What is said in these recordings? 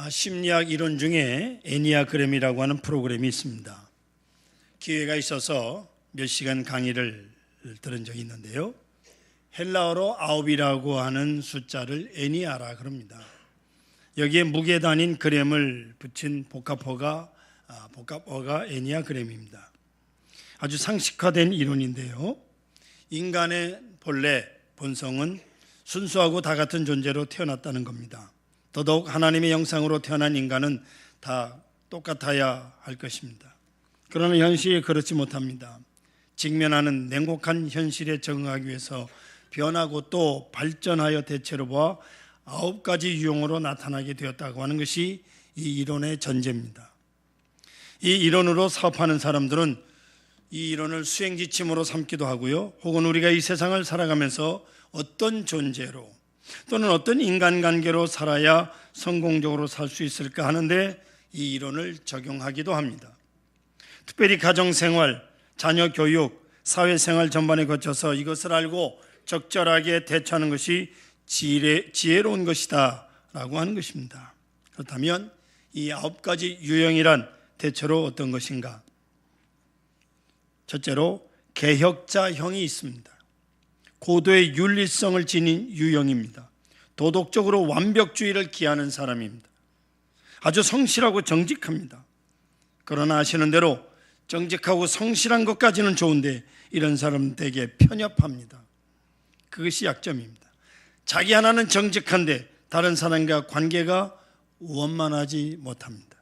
심리학 이론 중에 애니아그램이라고 하는 프로그램이 있습니다. 기회가 있어서 몇 시간 강의를 들은 적이 있는데요. 헬라어로 9이라고 하는 숫자를 애니아라 그럽니다. 여기에 무게단인 그램을 붙인 복합어가 애니아그램입니다. 아주 상식화된 이론인데요. 인간의 본래 본성은 순수하고 다 같은 존재로 태어났다는 겁니다. 더더욱 하나님의 형상으로 태어난 인간은 다 똑같아야 할 것입니다. 그러나 현실이 그렇지 못합니다. 직면하는 냉혹한 현실에 적응하기 위해서 변하고 또 발전하여 대체로 보아 9가지 유형으로 나타나게 되었다고 하는 것이 이 이론의 전제입니다. 이 이론으로 사업하는 사람들은 이 이론을 수행지침으로 삼기도 하고요. 혹은 우리가 이 세상을 살아가면서 어떤 존재로 또는 어떤 인간관계로 살아야 성공적으로 살 수 있을까 하는데 이 이론을 적용하기도 합니다. 특별히 가정생활, 자녀 교육, 사회생활 전반에 거쳐서 이것을 알고 적절하게 대처하는 것이 지혜로운 것이다 라고 하는 것입니다. 그렇다면 이 9가지 유형이란 대체로 어떤 것인가? 첫째로 개혁자형이 있습니다. 고도의 윤리성을 지닌 유형입니다. 도덕적으로 완벽주의를 기하는 사람입니다. 아주 성실하고 정직합니다. 그러나 아시는 대로 정직하고 성실한 것까지는 좋은데 이런 사람들에게 편협합니다. 그것이 약점입니다. 자기 하나는 정직한데 다른 사람과 관계가 원만하지 못합니다.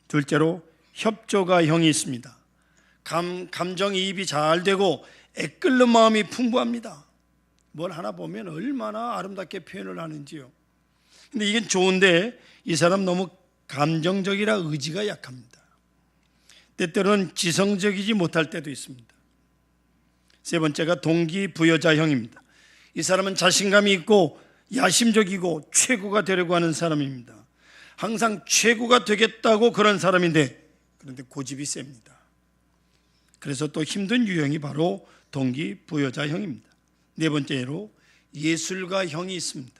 둘째로 협조가형이 있습니다. 감정이입이 잘 되고 애끓는 마음이 풍부합니다. 뭘 하나 보면 얼마나 아름답게 표현을 하는지요. 근데 이건 좋은데 이 사람 너무 감정적이라 의지가 약합니다. 때때로는 지성적이지 못할 때도 있습니다. 세 번째가 동기부여자형입니다. 이 사람은 자신감이 있고 야심적이고 최고가 되려고 하는 사람입니다. 항상 최고가 되겠다고 그런 사람인데 그런데 고집이 셉니다. 그래서 또 힘든 유형이 바로 동기부여자형입니다. 네 번째로 예술가형이 있습니다.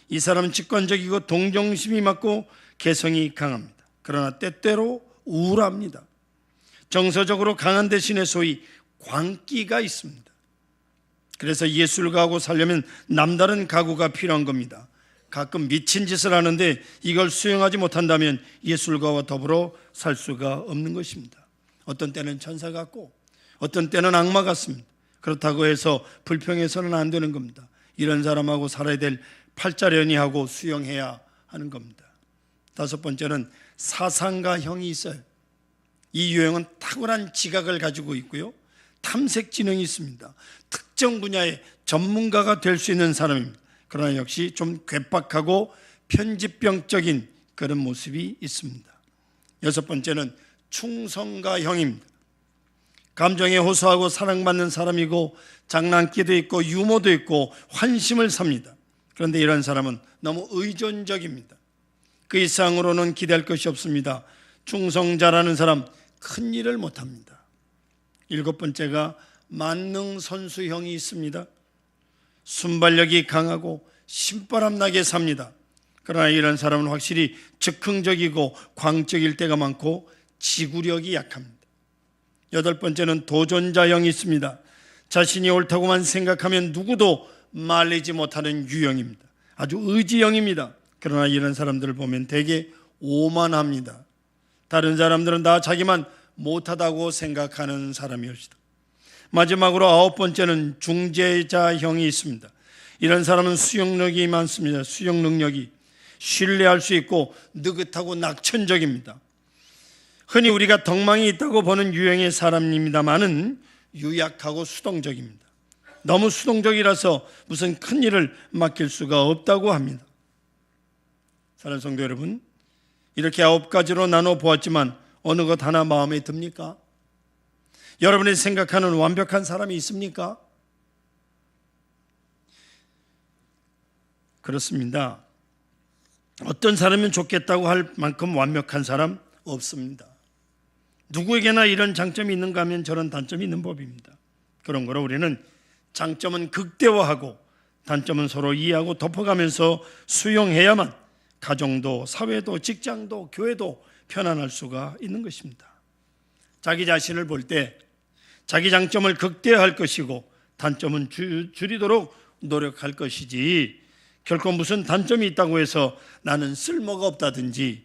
이 사람은 직관적이고 동정심이 많고 개성이 강합니다. 그러나 때때로 우울합니다. 정서적으로 강한 대신에 소위 광기가 있습니다. 그래서 예술가하고 살려면 남다른 각오가 필요한 겁니다. 가끔 미친 짓을 하는데 이걸 수용하지 못한다면 예술가와 더불어 살 수가 없는 것입니다. 어떤 때는 천사 같고 어떤 때는 악마 같습니다. 그렇다고 해서 불평해서는 안 되는 겁니다. 이런 사람하고 살아야 될 팔자련이하고 수용해야 하는 겁니다. 다섯 번째는 사상가형이 있어요. 이 유형은 탁월한 지각을 가지고 있고요. 탐색 지능이 있습니다. 특정 분야의 전문가가 될 수 있는 사람입니다. 그러나 역시 좀 괴팍하고 편집병적인 그런 모습이 있습니다. 여섯 번째는 충성가형입니다. 감정에 호소하고 사랑받는 사람이고 장난기도 있고 유머도 있고 환심을 삽니다. 그런데 이런 사람은 너무 의존적입니다. 그 이상으로는 기대할 것이 없습니다. 충성자라는 사람 큰 일을 못합니다. 일곱 번째가 만능선수형이 있습니다. 순발력이 강하고 신바람나게 삽니다. 그러나 이런 사람은 확실히 즉흥적이고 광적일 때가 많고 지구력이 약합니다. 여덟 번째는 도전자형이 있습니다. 자신이 옳다고만 생각하면 누구도 말리지 못하는 유형입니다. 아주 의지형입니다. 그러나 이런 사람들을 보면 되게 오만합니다. 다른 사람들은 다 자기만 못하다고 생각하는 사람이었습니다. 마지막으로 아홉 번째는 중재자형이 있습니다. 이런 사람은 수용력이 많습니다. 수용 능력이 신뢰할 수 있고 느긋하고 낙천적입니다. 흔히 우리가 덕망이 있다고 보는 유형의 사람입니다만은 유약하고 수동적입니다. 너무 수동적이라서 무슨 큰 일을 맡길 수가 없다고 합니다. 사랑하는 성도 여러분, 이렇게 9가지로 나눠 보았지만 어느 것 하나 마음에 듭니까? 여러분이 생각하는 완벽한 사람이 있습니까? 그렇습니다. 어떤 사람이면 좋겠다고 할 만큼 완벽한 사람 없습니다. 누구에게나 이런 장점이 있는가 하면 저런 단점이 있는 법입니다. 그런 거로 우리는 장점은 극대화하고 단점은 서로 이해하고 덮어가면서 수용해야만 가정도, 사회도, 직장도, 교회도 편안할 수가 있는 것입니다. 자기 자신을 볼 때 자기 장점을 극대화할 것이고 단점은 줄이도록 노력할 것이지, 결코 무슨 단점이 있다고 해서 나는 쓸모가 없다든지,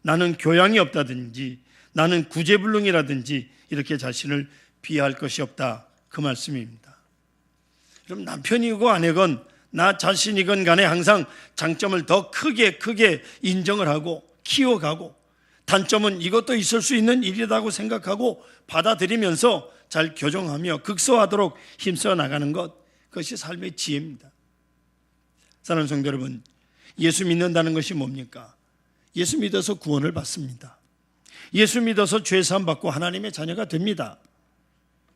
나는 교양이 없다든지, 나는 구제불능이라든지 이렇게 자신을 비하할 것이 없다, 그 말씀입니다. 그럼 남편이고 아내건 나 자신이건 간에 항상 장점을 더 크게 인정을 하고 키워가고, 단점은 이것도 있을 수 있는 일이라고 생각하고 받아들이면서 잘 교정하며 극소화하도록 힘써 나가는 것, 그것이 삶의 지혜입니다. 사랑하는 성도 여러분, 예수 믿는다는 것이 뭡니까? 예수 믿어서 구원을 받습니다. 예수 믿어서 죄 사함 받고 하나님의 자녀가 됩니다.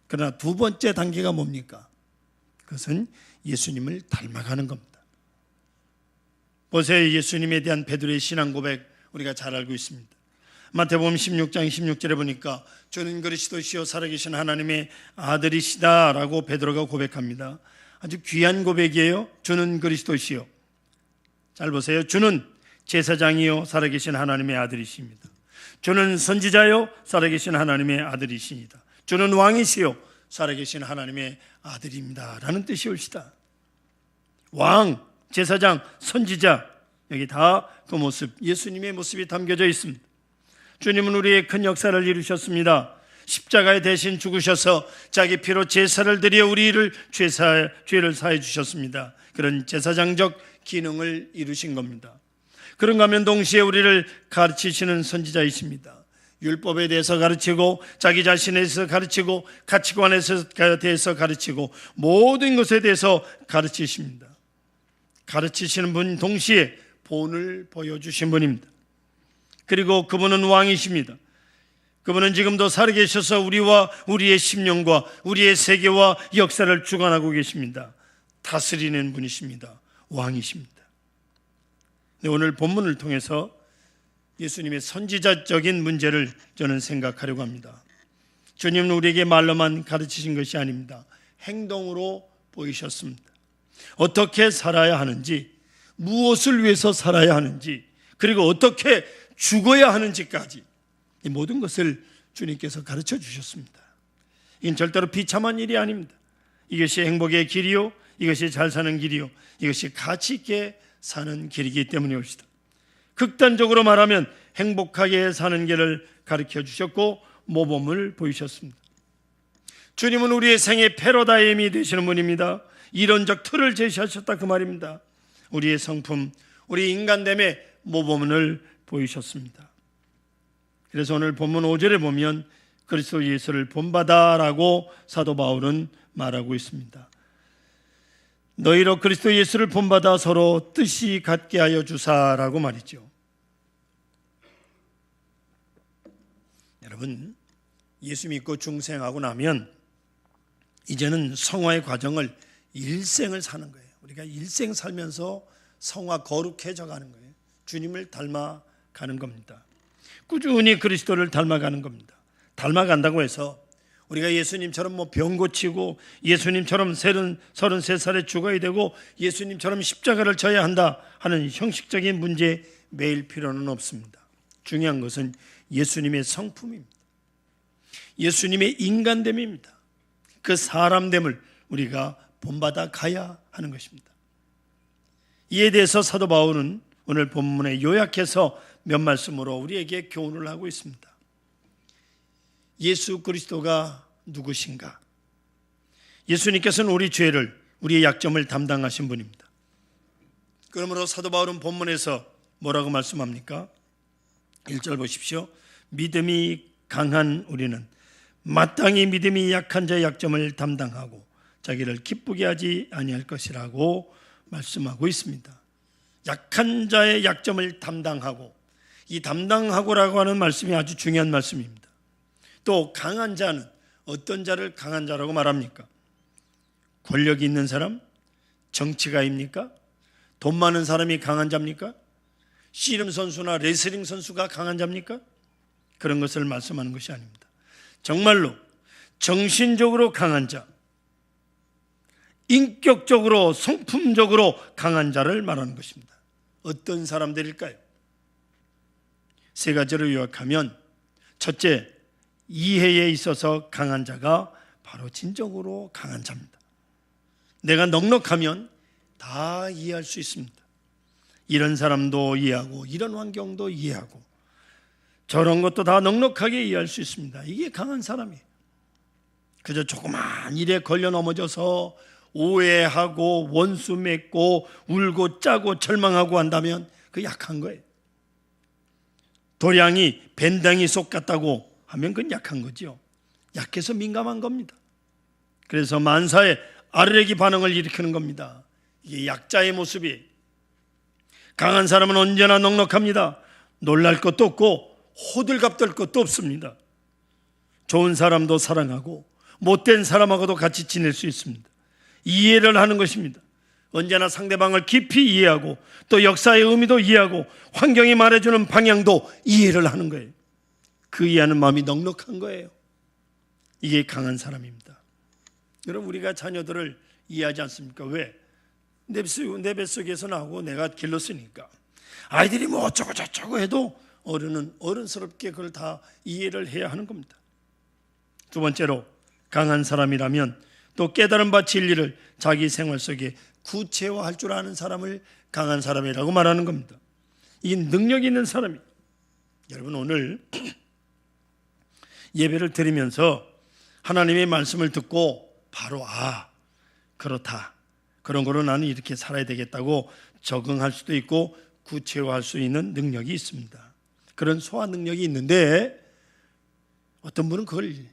그러나 두 번째 단계가 뭡니까? 그것은 예수님을 닮아가는 겁니다. 보세요, 예수님에 대한 베드로의 신앙 고백 우리가 잘 알고 있습니다. 마태복음 16장 16절에 보니까 주는 그리스도시요 살아계신 하나님의 아들이시다 라고 베드로가 고백합니다. 아주 귀한 고백이에요. 주는 그리스도시요, 잘 보세요, 주는 제사장이요 살아계신 하나님의 아들이십니다. 주는 선지자요 살아계신 하나님의 아들이십니다. 주는 왕이시요 살아계신 하나님의 아들입니다 라는 뜻이 옳시다. 왕, 제사장, 선지자, 여기 다 그 모습, 예수님의 모습이 담겨져 있습니다. 주님은 우리의 큰 역사를 이루셨습니다. 십자가에 대신 죽으셔서 자기 피로 제사를 드려 우리를 죄를 사해 주셨습니다. 그런 제사장적 기능을 이루신 겁니다. 그런가 하면 동시에 우리를 가르치시는 선지자이십니다. 율법에 대해서 가르치고 자기 자신에 대해서 가르치고 가치관에 대해서 가르치고 모든 것에 대해서 가르치십니다. 가르치시는 분 동시에 본을 보여주신 분입니다. 그리고 그분은 왕이십니다. 그분은 지금도 살아계셔서 우리와 우리의 심령과 우리의 세계와 역사를 주관하고 계십니다. 다스리는 분이십니다. 왕이십니다. 네, 오늘 본문을 통해서 예수님의 선지자적인 문제를 저는 생각하려고 합니다. 주님은 우리에게 말로만 가르치신 것이 아닙니다. 행동으로 보이셨습니다. 어떻게 살아야 하는지, 무엇을 위해서 살아야 하는지, 그리고 어떻게 죽어야 하는지까지 이 모든 것을 주님께서 가르쳐 주셨습니다. 이건 절대로 비참한 일이 아닙니다. 이것이 행복의 길이요, 이것이 잘 사는 길이요, 이것이 가치 있게 사는 길이기 때문에 옳시다. 극단적으로 말하면 행복하게 사는 길을 가르쳐 주셨고 모범을 보이셨습니다. 주님은 우리의 생의 패러다임이 되시는 분입니다. 이론적 틀을 제시하셨다, 그 말입니다. 우리의 성품, 우리 인간됨의 모범을 보이셨습니다. 그래서 오늘 본문 5절에 보면 그리스도 예수를 본받아라고 사도 바울은 말하고 있습니다. 너희로 그리스도 예수를 본받아 서로 뜻이 같게 하여 주사라고 말이죠. 여러분, 예수 믿고 중생하고 나면 이제는 성화의 과정을 일생을 사는 거예요. 우리가 일생 살면서 성화 거룩해져 가는 거예요. 주님을 닮아가는 겁니다. 꾸준히 그리스도를 닮아가는 겁니다. 닮아간다고 해서 우리가 예수님처럼 병 고치고 예수님처럼 33살에 죽어야 되고 예수님처럼 십자가를 져야 한다 하는 형식적인 문제에 매일 필요는 없습니다. 중요한 것은 예수님의 성품입니다. 예수님의 인간됨입니다. 그 사람됨을 우리가 본받아 가야 하는 것입니다. 이에 대해서 사도 바울은 오늘 본문에 요약해서 몇 말씀으로 우리에게 교훈을 하고 있습니다. 예수 그리스도가 누구신가? 예수님께서는 우리 죄를, 우리의 약점을 담당하신 분입니다. 그러므로 사도 바울은 본문에서 뭐라고 말씀합니까? 1절 보십시오. 믿음이 강한 우리는 마땅히 믿음이 약한 자의 약점을 담당하고 자기를 기쁘게 하지 아니할 것이라고 말씀하고 있습니다. 약한 자의 약점을 담당하고, 이 담당하고라고 하는 말씀이 아주 중요한 말씀입니다. 또 강한 자는 어떤 자를 강한 자라고 말합니까? 권력이 있는 사람? 정치가입니까? 돈 많은 사람이 강한 자입니까? 씨름 선수나 레슬링 선수가 강한 자입니까? 그런 것을 말씀하는 것이 아닙니다. 정말로 정신적으로 강한 자, 인격적으로 성품적으로 강한 자를 말하는 것입니다. 어떤 사람들일까요? 세 가지로 요약하면, 첫째, 이해에 있어서 강한 자가 바로 진정으로 강한 자입니다. 내가 넉넉하면 다 이해할 수 있습니다. 이런 사람도 이해하고 이런 환경도 이해하고 저런 것도 다 넉넉하게 이해할 수 있습니다. 이게 강한 사람이에요. 그저 조그만 일에 걸려 넘어져서 오해하고 원수 맺고 울고 짜고 절망하고 한다면 그 약한 거예요. 도량이 밴댕이 속 같다고 하면 그건 약한 거죠. 약해서 민감한 겁니다. 그래서 만사에 아르레기 반응을 일으키는 겁니다. 이게 약자의 모습이에요. 강한 사람은 언제나 넉넉합니다. 놀랄 것도 없고 호들갑 떨 것도 없습니다. 좋은 사람도 사랑하고 못된 사람하고도 같이 지낼 수 있습니다. 이해를 하는 것입니다. 언제나 상대방을 깊이 이해하고 또 역사의 의미도 이해하고 환경이 말해주는 방향도 이해를 하는 거예요. 그 이해하는 마음이 넉넉한 거예요. 이게 강한 사람입니다. 여러분, 우리가 자녀들을 이해하지 않습니까? 왜? 내 뱃속에서 나오고 내가 길렀으니까. 아이들이 뭐 어쩌고 저쩌고 해도 어른은 어른스럽게 그걸 다 이해를 해야 하는 겁니다. 두 번째로, 강한 사람이라면 또 깨달은 바 진리를 자기 생활 속에 구체화할 줄 아는 사람을 강한 사람이라고 말하는 겁니다. 이 능력 있는 사람이, 여러분 오늘 예배를 드리면서 하나님의 말씀을 듣고 바로 그렇다, 그런 거로 나는 이렇게 살아야 되겠다고 적응할 수도 있고 구체화할 수 있는 능력이 있습니다. 그런 소화 능력이 있는데 어떤 분은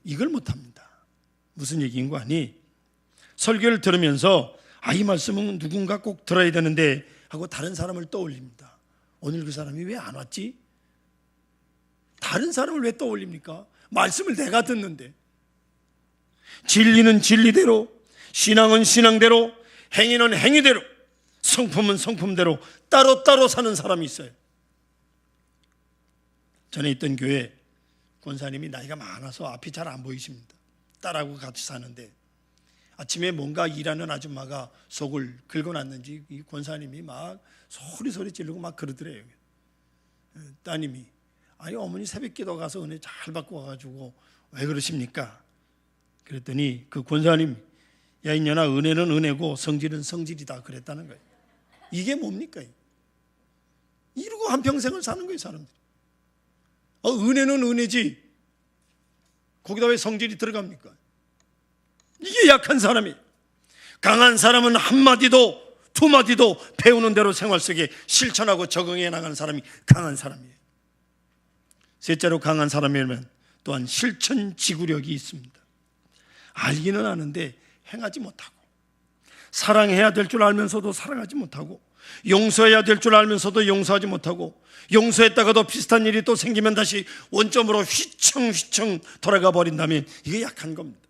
이걸 못합니다. 무슨 얘기인 거 아니? 설교를 들으면서 이 말씀은 누군가 꼭 들어야 되는데 하고 다른 사람을 떠올립니다. 오늘 그 사람이 왜 안 왔지? 다른 사람을 왜 떠올립니까? 말씀을 내가 듣는데. 진리는 진리대로, 신앙은 신앙대로, 행위는 행위대로, 성품은 성품대로 따로따로 사는 사람이 있어요. 전에 있던 교회 권사님이 나이가 많아서 앞이 잘 안 보이십니다. 딸하고 같이 사는데 아침에 뭔가 일하는 아줌마가 속을 긁어놨는지 이 권사님이 막 소리 지르고 막 그러더래요. 따님이, 어머니 새벽기도 가서 은혜 잘 받고 와가지고 왜 그러십니까? 그랬더니 그 권사님, 야 이년아, 은혜는 은혜고 성질은 성질이다 그랬다는 거예요. 이게 뭡니까? 이러고 한평생을 사는 거예요, 사람들이. 은혜는 은혜지 거기다 왜 성질이 들어갑니까? 이게 약한 사람이에요. 강한 사람은 한마디도 두마디도 배우는 대로 생활 속에 실천하고 적응해 나가는 사람이 강한 사람이에요. 셋째로, 강한 사람이라면 또한 실천지구력이 있습니다. 알기는 아는데 행하지 못하고, 사랑해야 될 줄 알면서도 사랑하지 못하고, 용서해야 될 줄 알면서도 용서하지 못하고, 용서했다가도 비슷한 일이 또 생기면 다시 원점으로 휘청휘청 돌아가 버린다면 이게 약한 겁니다.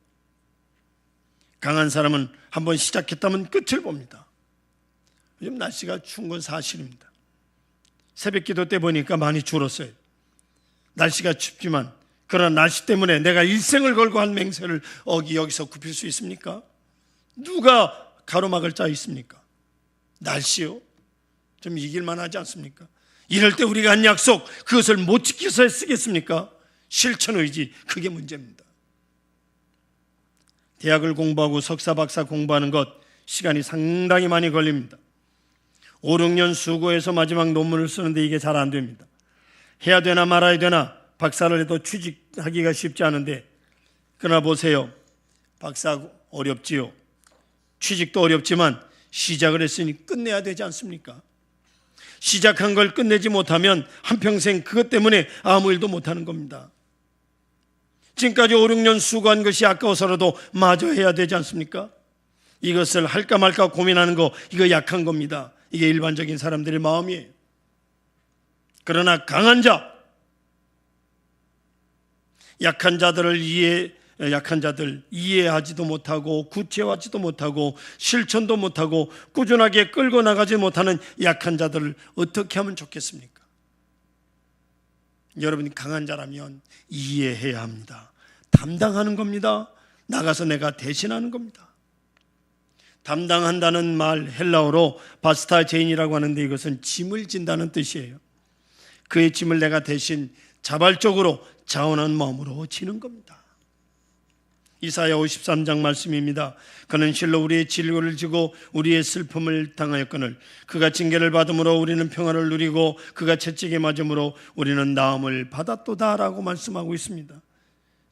강한 사람은 한번 시작했다면 끝을 봅니다. 요즘 날씨가 추운 건 사실입니다. 새벽 기도 때 보니까 많이 줄었어요. 날씨가 춥지만 그러나 날씨 때문에 내가 일생을 걸고 한 맹세를 여기서 굽힐 수 있습니까? 누가 가로막을 자 있습니까? 날씨요? 좀 이길만 하지 않습니까? 이럴 때 우리가 한 약속, 그것을 못 지켜서 쓰겠습니까? 실천 의지, 그게 문제입니다. 대학을 공부하고 석사, 박사 공부하는 것 시간이 상당히 많이 걸립니다. 5, 6년 수고해서 마지막 논문을 쓰는데 이게 잘 안 됩니다. 해야 되나 말아야 되나, 박사를 해도 취직하기가 쉽지 않은데, 그러나 보세요, 박사 어렵지요. 취직도 어렵지만 시작을 했으니 끝내야 되지 않습니까? 시작한 걸 끝내지 못하면 한평생 그것 때문에 아무 일도 못하는 겁니다. 지금까지 5, 6년 수고한 것이 아까워서라도 마저 해야 되지 않습니까? 이것을 할까 말까 고민하는 거, 이거 약한 겁니다. 이게 일반적인 사람들의 마음이에요. 그러나 강한 자, 약한 자들 이해하지도 못하고 구체화하지도 못하고 실천도 못하고 꾸준하게 끌고 나가지 못하는 약한 자들을 어떻게 하면 좋겠습니까? 여러분이 강한 자라면 이해해야 합니다. 담당하는 겁니다. 나가서 내가 대신하는 겁니다. 담당한다는 말 헬라어로 바스타제인이라고 하는데 이것은 짐을 진다는 뜻이에요. 그의 짐을 내가 대신 자발적으로 자원한 마음으로 지는 겁니다. 이사야 53장 말씀입니다. 그는 실로 우리의 질고를 지고 우리의 슬픔을 당하였거늘 그가 징계를 받음으로 우리는 평안을 누리고 그가 채찍에 맞음으로 우리는 나음을 받았도다라고 말씀하고 있습니다.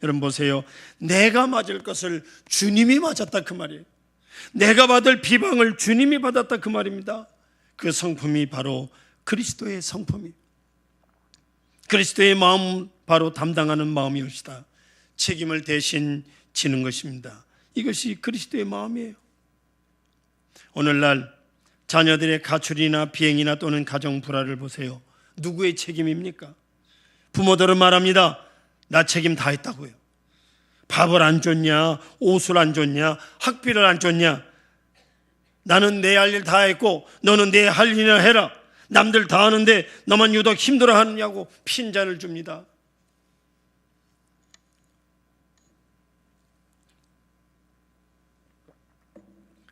여러분 보세요. 내가 맞을 것을 주님이 맞았다 그 말이에요. 내가 받을 비방을 주님이 받았다 그 말입니다. 그 성품이 바로 그리스도의 성품이에요. 그리스도의 마음, 바로 담당하는 마음이옵시다. 책임을 대신 지는 것입니다. 이것이 그리스도의 마음이에요. 오늘날 자녀들의 가출이나 비행이나 또는 가정 불화를 보세요. 누구의 책임입니까? 부모들은 말합니다. 나 책임 다 했다고요. 밥을 안 줬냐, 옷을 안 줬냐, 학비를 안 줬냐, 나는 내 할 일 다 했고 너는 내 할 일이나 해라, 남들 다 하는데 너만 유독 힘들어하느냐고 핀잔을 줍니다.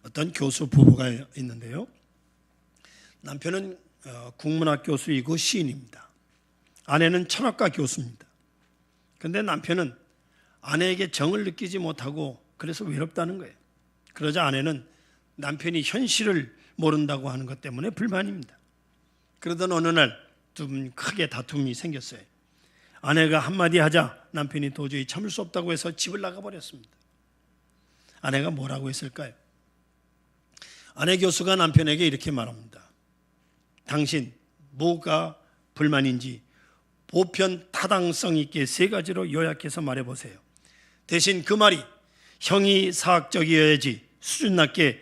어떤 교수 부부가 있는데요, 남편은 국문학 교수이고 시인입니다. 아내는 철학과 교수입니다. 그런데 남편은 아내에게 정을 느끼지 못하고 그래서 외롭다는 거예요. 그러자 아내는 남편이 현실을 모른다고 하는 것 때문에 불만입니다. 그러던 어느 날 좀 크게 다툼이 생겼어요. 아내가 한마디 하자 남편이 도저히 참을 수 없다고 해서 집을 나가버렸습니다. 아내가 뭐라고 했을까요? 아내 교수가 남편에게 이렇게 말합니다. 당신 뭐가 불만인지 보편 타당성 있게 세 가지로 요약해서 말해보세요. 대신 그 말이 형이 사학적이어야지 수준 낮게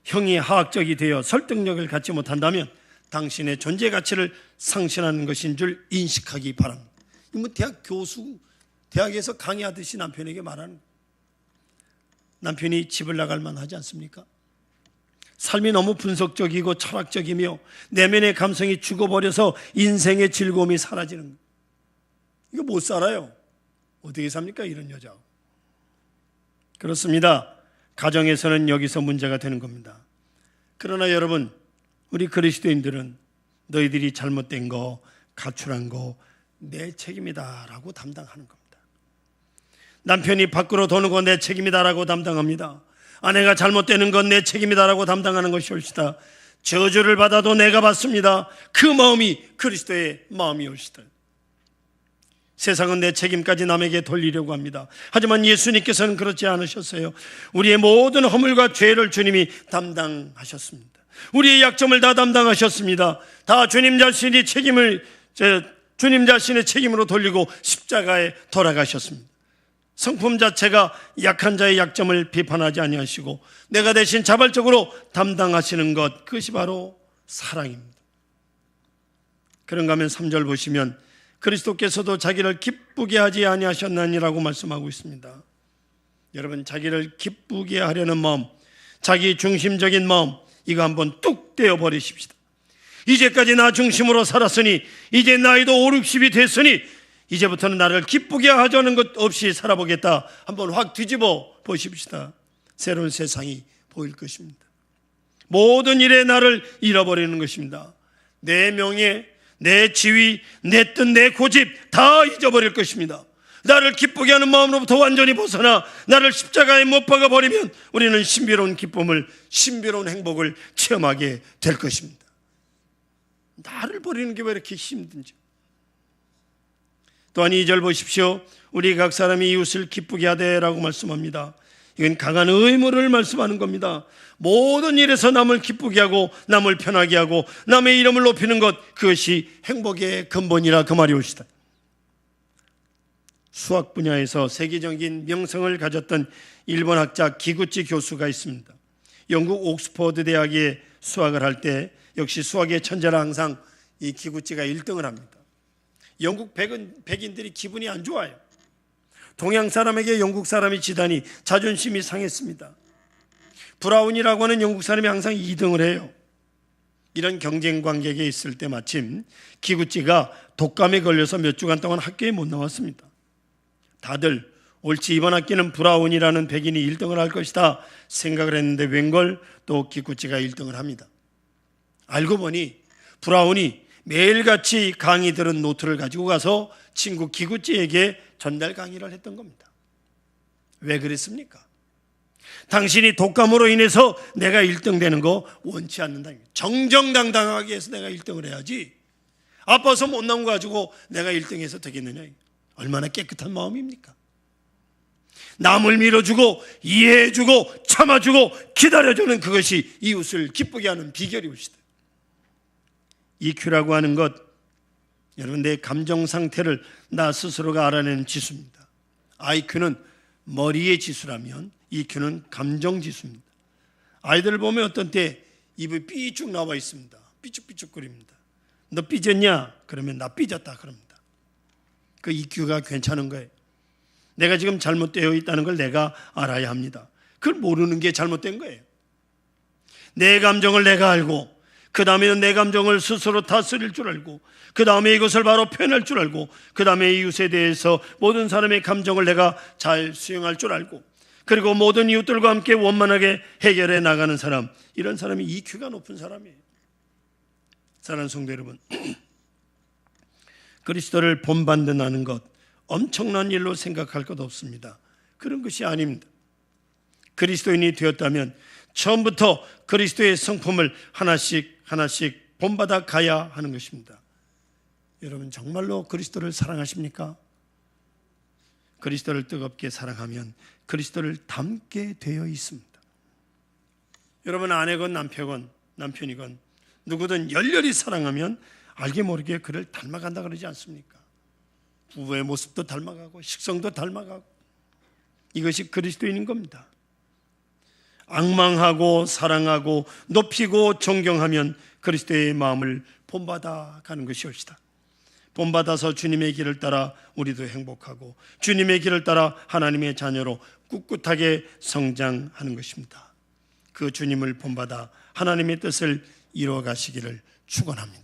형이 하학적이 되어 설득력을 갖지 못한다면 당신의 존재 가치를 상실하는 것인 줄 인식하기 바랍니다. 뭐 대학 교수, 대학에서 강의하듯이 남편에게 말하는, 남편이 집을 나갈 만하지 않습니까? 삶이 너무 분석적이고 철학적이며 내면의 감성이 죽어버려서 인생의 즐거움이 사라지는 거예요. 이거 못 살아요. 어떻게 삽니까 이런 여자? 그렇습니다. 가정에서는 여기서 문제가 되는 겁니다. 그러나 여러분, 우리 그리스도인들은 너희들이 잘못된 거, 가출한 거 내 책임이다 라고 담당하는 겁니다. 남편이 밖으로 도는 거 내 책임이다 라고 담당합니다. 아내가 잘못되는 건 내 책임이다 라고 담당하는 것이올시다. 저주를 받아도 내가 받습니다. 그 마음이 그리스도의 마음이올시다. 세상은 내 책임까지 남에게 돌리려고 합니다. 하지만 예수님께서는 그렇지 않으셨어요. 우리의 모든 허물과 죄를 주님이 담당하셨습니다. 우리의 약점을 다 담당하셨습니다. 다 주님 자신이 주님 자신의 책임으로 돌리고 십자가에 돌아가셨습니다. 성품 자체가 약한 자의 약점을 비판하지 아니하시고 내가 대신 자발적으로 담당하시는 것, 그것이 바로 사랑입니다. 그런가 하면 3절 보시면 그리스도께서도 자기를 기쁘게 하지 아니하셨나니라고 말씀하고 있습니다. 여러분, 자기를 기쁘게 하려는 마음, 자기 중심적인 마음, 이거 한번 뚝 떼어버리십시다. 이제까지 나 중심으로 살았으니 이제 나이도 5, 60이 됐으니 이제부터는 나를 기쁘게 하자는 것 없이 살아보겠다. 한번 확 뒤집어 보십시다. 새로운 세상이 보일 것입니다. 모든 일에 나를 잃어버리는 것입니다. 내 명예, 내 지위, 내 뜻, 내 고집 다 잊어버릴 것입니다. 나를 기쁘게 하는 마음으로부터 완전히 벗어나 나를 십자가에 못 박아 버리면 우리는 신비로운 기쁨을, 신비로운 행복을 체험하게 될 것입니다. 나를 버리는 게 왜 이렇게 힘든지. 또한 2절 보십시오. 우리 각 사람이 이웃을 기쁘게 하되라고 말씀합니다. 이건 강한 의무를 말씀하는 겁니다. 모든 일에서 남을 기쁘게 하고 남을 편하게 하고 남의 이름을 높이는 것, 그것이 행복의 근본이라 그 말이 옳시다. 수학 분야에서 세계적인 명성을 가졌던 일본 학자 기구치 교수가 있습니다. 영국 옥스퍼드 대학에 수학을 할 때 역시 수학의 천재라 항상 이 기구치가 1등을 합니다. 영국 백인들이 기분이 안 좋아요. 동양 사람에게 영국 사람이 지다니 자존심이 상했습니다. 브라운이라고 하는 영국 사람이 항상 2등을 해요. 이런 경쟁 관계에 있을 때 마침 기구찌가 독감에 걸려서 몇 주간 동안 학교에 못 나왔습니다. 다들 옳지, 이번 학기는 브라운이라는 백인이 1등을 할 것이다 생각을 했는데 웬걸 또 기구찌가 1등을 합니다. 알고 보니 브라운이 매일같이 강의 들은 노트를 가지고 가서 친구 기구찌에게 전달 강의를 했던 겁니다. 왜 그랬습니까? 당신이 독감으로 인해서 내가 1등 되는 거 원치 않는다. 정정당당하게 해서 내가 1등을 해야지, 아파서 못 나온 거 가지고 내가 1등해서 되겠느냐. 얼마나 깨끗한 마음입니까? 남을 밀어주고 이해해주고 참아주고 기다려주는 그것이 이웃을 기쁘게 하는 비결이옵시다. EQ라고 하는 것, 여러분, 내 감정 상태를 나 스스로가 알아내는 지수입니다. IQ는 머리의 지수라면 EQ는 감정 지수입니다. 아이들을 보면 어떤 때 입이 삐쭉 나와 있습니다. 삐죽삐죽거립니다. 너 삐졌냐? 그러면 나 삐졌다 그럽니다. 그 EQ가 괜찮은 거예요. 내가 지금 잘못되어 있다는 걸 내가 알아야 합니다. 그걸 모르는 게 잘못된 거예요. 내 감정을 내가 알고, 그 다음에는 내 감정을 스스로 다스릴 줄 알고, 그 다음에 이것을 바로 표현할 줄 알고, 그 다음에 이웃에 대해서 모든 사람의 감정을 내가 잘 수용할 줄 알고, 그리고 모든 이웃들과 함께 원만하게 해결해 나가는 사람, 이런 사람이 EQ가 높은 사람이에요. 사랑하는 성도 여러분, 그리스도를 본받는다는 것 엄청난 일로 생각할 것 없습니다. 그런 것이 아닙니다. 그리스도인이 되었다면 처음부터 그리스도의 성품을 하나씩 하나씩 본받아 가야 하는 것입니다. 여러분, 정말로 그리스도를 사랑하십니까? 그리스도를 뜨겁게 사랑하면 그리스도를 닮게 되어 있습니다. 여러분, 아내건 남편이건 누구든 열렬히 사랑하면 알게 모르게 그를 닮아간다 그러지 않습니까? 부부의 모습도 닮아가고 식성도 닮아가고, 이것이 그리스도인인 겁니다. 앙망하고 사랑하고 높이고 존경하면 그리스도의 마음을 본받아 가는 것이옵시다. 본받아서 주님의 길을 따라 우리도 행복하고 주님의 길을 따라 하나님의 자녀로 꿋꿋하게 성장하는 것입니다. 그 주님을 본받아 하나님의 뜻을 이루어 가시기를 축원합니다.